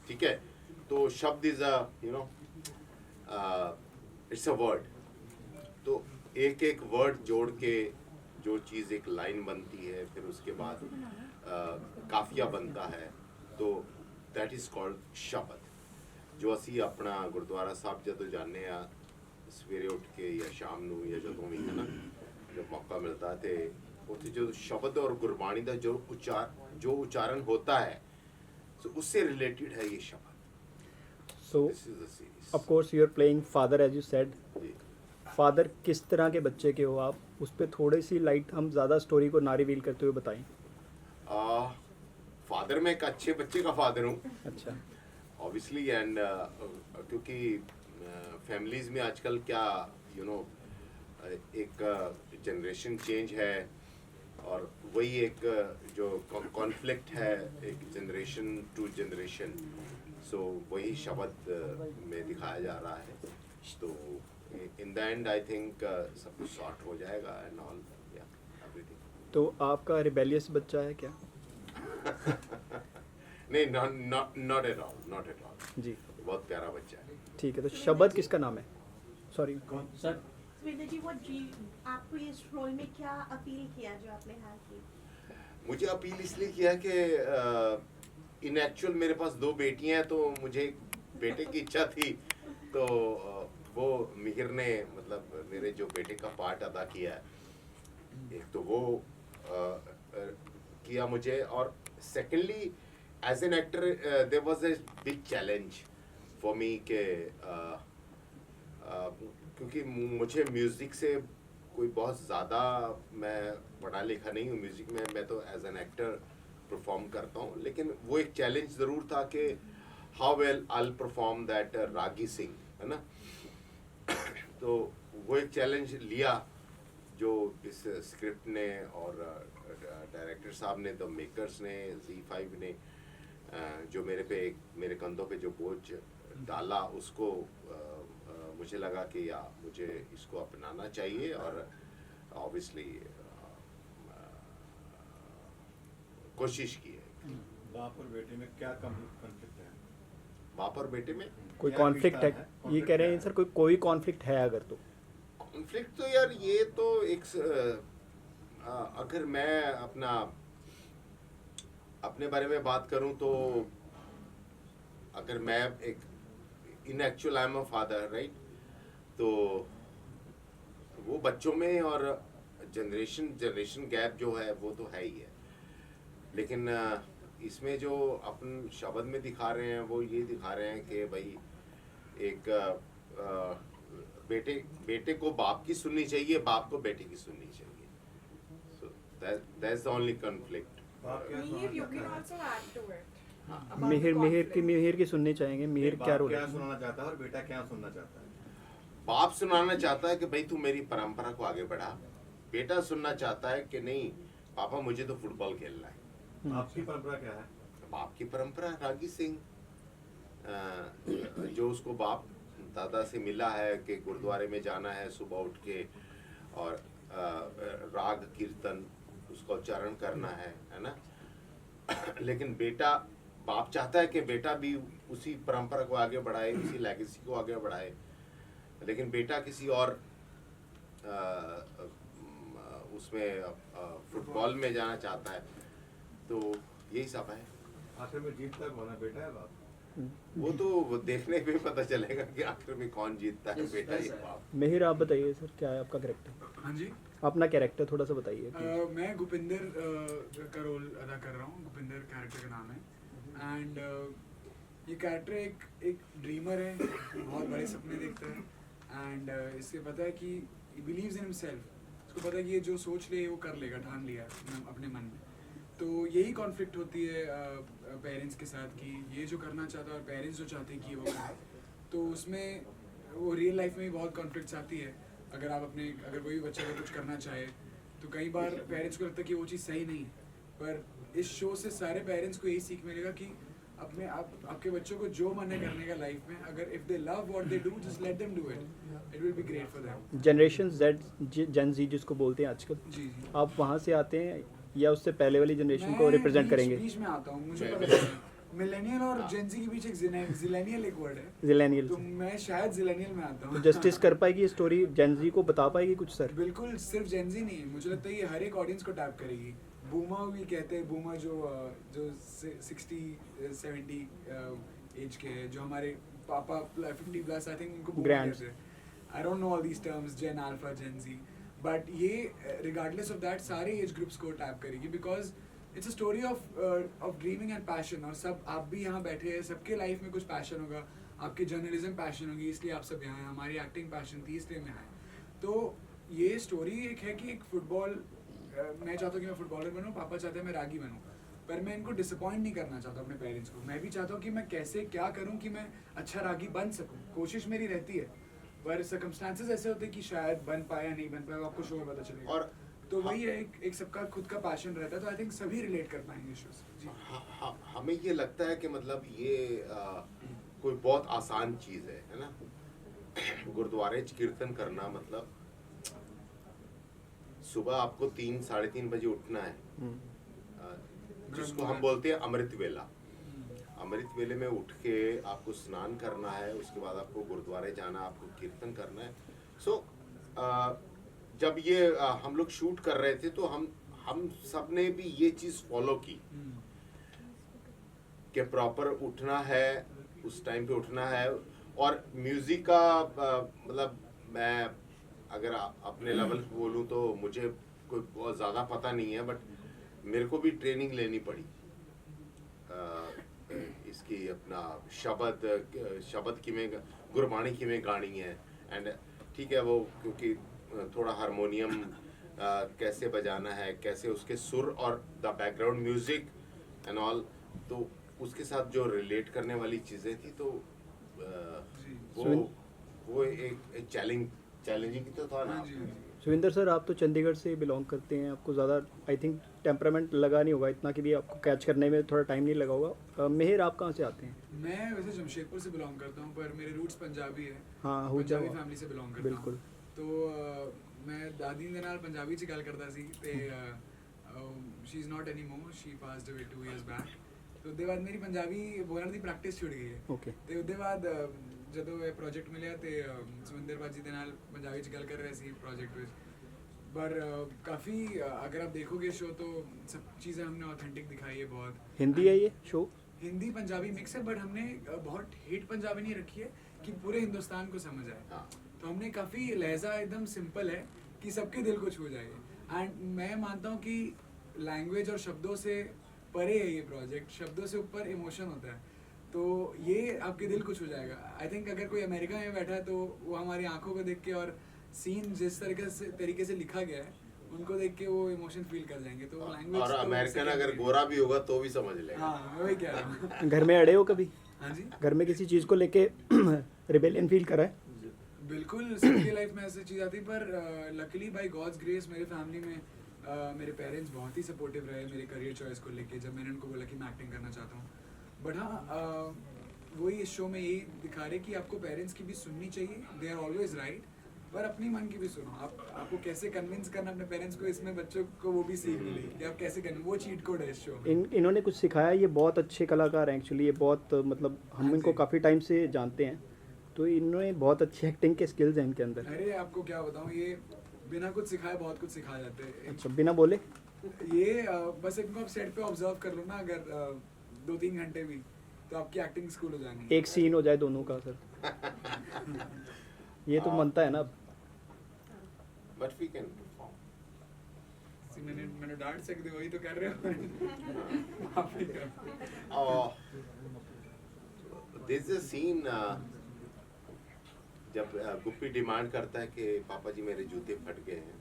ठीक है, तो शब्द is a it's a word, तो एक एक वर्ड जोड़ के जो चीज़ एक लाइन बनती है, फिर उसके बाद काफिया बनता है, तो दैट इज कॉल्ड शब्द। जो ਅਸੀਂ ਆਪਣਾ ਗੁਰਦੁਆਰਾ ਸਾਹਿਬ ਜਦੋਂ ਜਾਂਦੇ ਆ ਸਵੇਰੇ ਉੱਠ ਕੇ ਜਾਂ ਸ਼ਾਮ ਨੂੰ ਜਾਂ ਜਦੋਂ ਵੀ ਹੈ ਨਾ, जब मौका मिलता है तो उससे जो शब्द और गुरबाणी का जो उच्चारण होता है, तो उससे रिलेटेड है ये शब्द। So this is the series. Of course you are playing father as you said. जी। फादर किस तरह के बच्चे के हो आप, उस पर थोड़ी सी लाइट, हम ज़्यादा स्टोरी को ना रिवील करते हुए बताएं। फादर मैं एक अच्छे बच्चे का फादर हूँ अच्छा। ऑब्वियसली, एंड क्योंकि फैमिलीज में आजकल क्या एक जनरेशन चेंज है, और वही एक जो कॉन्फ्लिक्ट है एक जनरेशन टू जनरेशन, सो वही शब्द में दिखाया जा रहा है। तो in the and I think सब कुछ सॉर्ट हो जाएगा एंड ऑल, या एवरीथिंग। तो आपका रिबेलियस बच्चा है क्या? नहीं, नॉट एट ऑल जी बहुत प्यारा बच्चा है। ठीक है। तो शब्द किसका नाम है? सॉरी सर, सुविंदर जी, वो आपको इस रोल में क्या अपील किया जो आपने हार की? मुझे अपील इसलिए किया कि इन एक्चुअल मेरे पास 2 बेटियां हैं, तो मुझे एक बेटे की इच्छा थी, तो वो मिहिर ने मतलब मेरे जो बेटे का पार्ट अदा किया है, एक तो वो किया मुझे, और secondly as an actor there was a big challenge for me के क्योंकि मुझे म्यूज़िक से कोई बहुत ज़्यादा, मैं पढ़ा लिखा नहीं हूँ म्यूज़िक में, मैं तो एज एन एक्टर परफॉर्म करता हूँ, लेकिन वो एक चैलेंज ज़रूर था कि how well I perform that Ragi Singh, है ना। तो वो एक चैलेंज लिया जो इस स्क्रिप्ट ने और डायरेक्टर साहब ने, द मेकर्स ने, Z5 ने जो मेरे कंधों पे जो बोझ डाला, उसको मुझे लगा कि या मुझे इसको अपनाना चाहिए, और ऑब्वियसली कोशिश की है। बाप और बेटे में क्या कॉन्फ्लिक्ट है? बाप और बेटे में कोई क्या कॉन्फ्लिक्ट है? रिश्ता ये कह रहे हैं सर कोई कॉन्फ्लिक्ट है अगर तो? कॉन्फ्लिक्ट तो यार ये तो एक अगर मैं अपने बारे में बात करूं, तो अगर मैं एक इन actual I am a father, right, तो वो बच्चों में और जनरेशन गैप जो है वो तो है ही है, लेकिन इसमें जो अपन शब्द में दिखा रहे हैं वो ये दिखा रहे हैं कि भाई एक बेटे को बाप की सुननी चाहिए, बाप को बेटे की सुननी चाहिए, so that's the only conflict. Mihir, you can also add to it. about the Mihir conflict. की सुननी चाहेंगे। मिहिर क्या रोल क्या है? सुनाना चाहता है और बेटा क्या सुनना चाहता है? बाप सुनाना चाहता है कि भाई तू मेरी परंपरा को आगे बढ़ा, बेटा सुनना चाहता है कि नहीं पापा मुझे तो फुटबॉल खेलना है। आपकी परंपरा क्या है? बाप की परंपरा रागी सिंह, जो उसको बाप दादा से मिला है कि गुरुद्वारे में जाना है सुबह उठ के, और राग कीर्तन उसका उच्चारण करना है ना। लेकिन बेटा, बाप चाहता है कि बेटा भी उसी परंपरा को आगे बढ़ाए, उसी लेगेसी को आगे बढ़ाए, लेकिन बेटा किसी और उसमें फुटबॉल में जाना चाहता है, तो यही सब है। आखिर में जीतता कौन है, बेटा है बाप? वो तो देखने पे पता चलेगा कि आखिर में कौन जीतता है, बेटा या बाप। मिहिर आप बताइए सर, क्या है आपका कैरेक्टर? हाँ जी। अपना कैरेक्टर थोड़ा सा बताइए। मैं गुपिंदर का रोल अदा कर रहा हूँ। गुपिंदर कैरेक्टर का नाम है, एंड ये कैरेक्टर एक ड्रीमर है, बहुत बड़े सपने देखता है, एंड इससे पता है कि बिलीव्स इन हिमसेल्फ, उसको पता है कि ये जो सोच ले वो कर लेगा, ठान लिया है अपने मन में। तो यही कॉन्फ्लिक्ट होती है पेरेंट्स के साथ कि ये जो करना चाहता है और पेरेंट्स जो चाहते हैं कि वो करे, तो उसमें वो रियल लाइफ में भी बहुत कॉन्फ्लिक्ट्स आती है। अगर कोई बच्चा अगर कुछ करना चाहे तो कई बार पेरेंट्स को लगता है कि वो चीज़ सही नहीं है, पर इस शो से सारे पेरेंट्स को यही सीख मिलेगा कि आपके बच्चों को जो मन है करने का लाइफ में, अगर if they love what they do, just let them do it, it will be great for them. Generation Gen Z जिसको बोलते हैं आजकल, जी आप वहाँ से आते हैं या उससे पहले वाली जनरेशन को रिप्रेजेंट करेंगे? बीच में आता हूँ, मुझे पता है मिलेनियल और हाँ। जेंजी के बीच एक जिलेनियल एक वर्ड है, जिलेनियल तो मैं शायद जिलेनियल में आता हूँ। जस्टिस कर पाएगी ये स्टोरी, जेनजी को बता पाएगी कुछ सर? बिल्कुल, सिर्फ जेंजी नहीं, मुझे लगता है ये हर एक ऑडियंस को टैप करेगी। बूमर भी कहते हैं, बूमर जो 60-70 एज के हैं, जो हमारे पापा 50 प्लस, आई थिंक उनको बूमर Grands. कहते हैं। I don't know all these terms, gen alpha, gen Z, but ये रिगार्डलेस ऑफ दैट सारे एज ग्रुप्स को टैप करेगी, because it's a story of dreaming and passion. और सब आप भी यहाँ बैठे हैं, सबके लाइफ में कुछ पैशन होगा, आपकी जर्नलिज्म पैशन होगी, इसलिए आप सब यहाँ हैं, हमारी एक्टिंग पैशन थी इसलिए मैं आया। तो ये स्टोरी एक है कि एक फुटबॉल, मैं चाहता हूँ कि मैं फुटबॉलर बनूँ, पापा चाहते हैं मैं रागी बनूँ, पर मैं इनको डिसअपॉइंट नहीं करना चाहता अपने पेरेंट्स को। मैं भी चाहता हूँ कि मैं कैसे क्या करूँ कि मैं अच्छा रागी बन सकूँ, कोशिश मेरी रहती है, पर सर्कमस्टांसेस ऐसे होते हैं कि शायद बन पाया नहीं बन पाया, आपको शो में पता चलेगा। और तो वही है, एक सबका खुद का पैशन रहता है, तो आई थिंक सभी रिलेट कर पाएंगे शो से। जी हमें ये लगता है कि मतलब ये कोई बहुत आसान चीज़ है ना। गुरुद्वारे च कीर्तन करना मतलब सुबह आपको 3-3:30 बजे उठना है, जिसको हम बोलते हैं अमृत वेला। अमृत वेले में उठ के आपको स्नान करना है, उसके बाद आपको गुरुद्वारे जाना, आपको कीर्तन करना है। सो जब ये हम लोग शूट कर रहे थे तो हम सब ने भी ये चीज़ फॉलो की कि प्रॉपर उठना है, उस टाइम पे उठना है। और म्यूज़िक का मतलब मैं अगर अपने लेवल पे बोलूँ तो मुझे कोई बहुत ज़्यादा पता नहीं है, बट मेरे को भी ट्रेनिंग लेनी पड़ी इसकी। अपना शब्द किमें गुरबाणी किमें गानी है, एंड ठीक है वो, क्योंकि थोड़ा हारमोनियम कैसे बजाना है, कैसे उसके सुर और the background music and all, तो उसके साथ जो रिलेट करने वाली चीज़ें थी, तो वो एक चैलेंजिंग तो था ना। सुविंदर सर, आप तो चंडीगढ़ से बिलोंग करते हैं, आपको ज़्यादा आई थिंक टेम्परामेंट लगा नहीं होगा इतना कि भी आपको कैच करने में थोड़ा टाइम नहीं लगा होगा। मेहर, आप कहाँ से आते हैं? मैं वैसे जमशेदपुर से बिलोंग करता हूँ, पर मेरे रूट्स पंजाबी है। हाँ, पंजाबी फैमिली से बिलोंग करता हूँ। बिल्कुल। तो मैं दादी ਦੇ ਨਾਲ ਪੰਜਾਬੀ ਚ ਗੱਲ ਕਰਦਾ ਸੀ ਤੇ she is not anymore, she passed away 2 years back. ਤੇ ਉਹਦੇ ਬਾਅਦ ਮੇਰੀ ਪੰਜਾਬੀ ਬੋਲਣ ਦੀ ਪ੍ਰੈਕਟਿਸ ਛੁੱਟ ਗਈ ਹੈ। ਓਕੇ। ਤੇ ਉਹਦੇ ਬਾਅਦ ਜਦੋਂ ਇਹ ਪ੍ਰੋਜੈਕਟ ਮਿਲਿਆ ਤੇ ਸੁਵਿੰਦਰ ਬਾਜੀ ਦੇ ਨਾਲ ਪੰਜਾਬੀ ਚ ਗੱਲ ਕਰ ਰਹੇ ਸੀ ਪ੍ਰੋਜੈਕਟ ਵਿੱਚ, पर काफ़ी अगर आप देखोगे शो तो सब चीज़ें हमने ऑथेंटिक दिखाई है बहुत। हिंदी है ये शो? हिंदी पंजाबी मिक्स है, बट हमने बहुत हिट पंजाबी नहीं रखी है कि पूरे हिंदुस्तान को समझ आए। तो हमने काफ़ी लहजा एकदम सिंपल है कि सबके दिल को छू जाएगा। एंड मैं मानता हूँ कि लैंग्वेज और शब्दों से परे है ये प्रोजेक्ट, शब्दों से ऊपर इमोशन होता है, तो ये आपके दिल को छू जाएगा। आई थिंक अगर कोई अमेरिका में बैठा है तो वो हमारी आंखों को देख के और सीन जिस तरीके से लिखा गया है उनको देख के वो इमोशन फील कर जाएंगे। तो लैंग्वेज और अमेरिकन अगर गोरा भी होगा तो भी समझ लेगा। हाँ, मैं वही कह रहा हूँ। घर में अड़े हो कभी? हाँ जी, घर में किसी चीज़ को लेके रिबेलियन फील करा है? बिल्कुल, सबकी लाइफ में ऐसी चीज़ आती है, पर लकीली बाय गॉड्स ग्रेस मेरे फैमिली में मेरे पेरेंट्स बहुत ही सपोर्टिव रहे मेरे करियर चॉइस को लेके, जब मैंने उनको बोला कि मैं एक्टिंग करना चाहता हूँ। बट हाँ, वही इस शो में यही दिखा रहे कि आपको पेरेंट्स की भी सुननी चाहिए, दे आर ऑलवेज राइट, पर अपनी मन की भी सुनो। आपको कैसे कन्विंस करना अपने पेरेंट्स को, इसमें बच्चों को वो भी सीख मिलेगी कि आप कैसे करें, वो चीट कोड है इस शो में। इन्होंने कुछ सिखाया, ये बहुत अच्छे कलाकार हैं एक्चुअली, ये बहुत मतलब हम हाँ इनको जी। काफ़ी टाइम से जानते हैं, तो इन्होंने बहुत अच्छी एक्टिंग के स्किल्स हैं इनके अंदर। अरे आपको क्या बताऊँ, ये बिना कुछ सिखाए बहुत कुछ सिखा जाते हैं। अच्छा, बिना बोले? ये बस इनको आप सेट पे ऑब्जर्व कर लो ना, अगर 2-3 घंटे भी, तो आपकी एक्टिंग स्कूल हो जानी है। एक सीन हो जाए दोनों का सर, ये तो मनता है ना। But we can perform. मैंने डांट सकते, वही तो कर रहे हो। आप ही करो। और दिस इज सीन जब गुप्पी डिमांड करता है कि पापा जी मेरे जूते फट गए हैं,